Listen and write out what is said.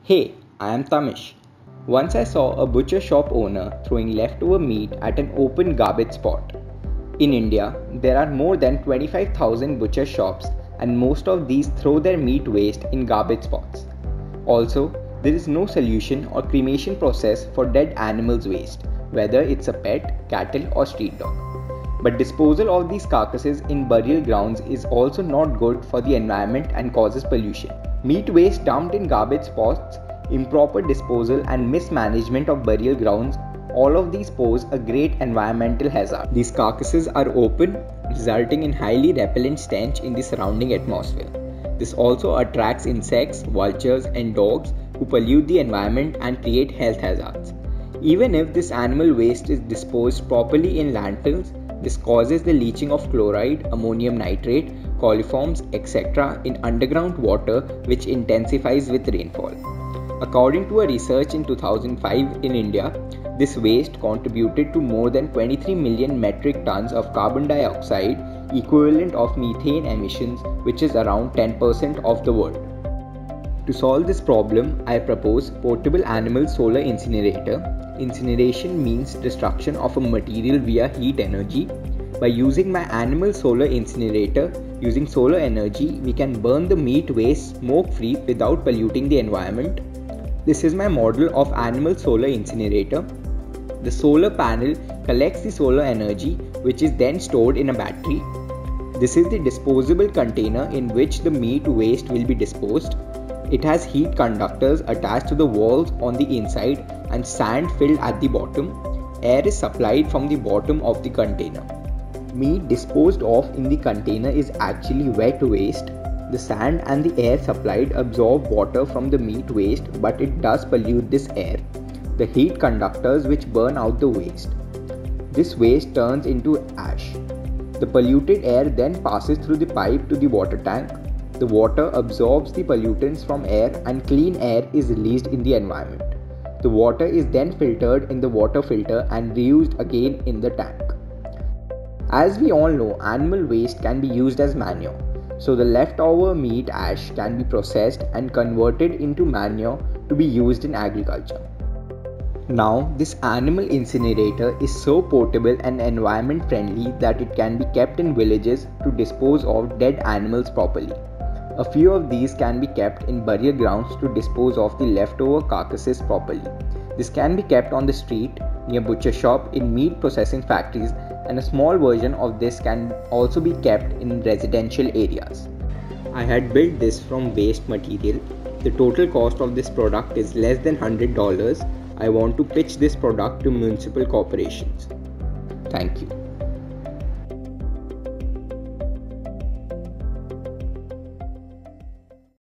Hey, I am Tamish. Once I saw a butcher shop owner throwing leftover meat at an open garbage spot. In India, there are more than 25,000 butcher shops, and most of these throw their meat waste in garbage spots. Also, there is no solution or cremation process for dead animals' waste, whether it's a pet, cattle, or street dog. But disposal of these carcasses in burial grounds is also not good for the environment and causes pollution. Meat waste dumped in garbage spots, improper disposal, and mismanagement of burial grounds, all of these pose a great environmental hazard. These carcasses are open, resulting in highly repellent stench in the surrounding atmosphere. This also attracts insects, vultures, and dogs who pollute the environment and create health hazards. Even if this animal waste is disposed properly in landfills, this causes the leaching of chloride, ammonium nitrate, coliforms, etc. in underground water, which intensifies with rainfall. According to a research in 2005 in India, this waste contributed to more than 23 million metric tons of carbon dioxide, equivalent of methane emissions, which is around 10% of the world. To solve this problem, I propose portable animal solar incinerator. Incineration means destruction of a material via heat energy. By using my animal solar incinerator, using solar energy, we can burn the meat waste smoke-free without polluting the environment. This is my model of animal solar incinerator. The solar panel collects the solar energy, which is then stored in a battery. This is the disposable container in which the meat waste will be disposed. It has heat conductors attached to the walls on the inside and sand filled at the bottom. Air is supplied from the bottom of the container. Meat disposed of in the container is actually wet waste. The sand and the air supplied absorb water from the meat waste, but it does pollute this air. The heat conductors which burn out the waste. This waste turns into ash. The polluted air then passes through the pipe to the water tank. The water absorbs the pollutants from air and clean air is released in the environment. The water is then filtered in the water filter and reused again in the tank. As we all know, animal waste can be used as manure. So the leftover meat ash can be processed and converted into manure to be used in agriculture. Now, this animal incinerator is so portable and environment friendly that it can be kept in villages to dispose of dead animals properly. A few of these can be kept in burial grounds to dispose of the leftover carcasses properly. This can be kept on the street, near butcher shop, in meat processing factories, and a small version of this can also be kept in residential areas. I had built this from waste material. The total cost of this product is less than $100. I want to pitch this product to municipal corporations. Thank you.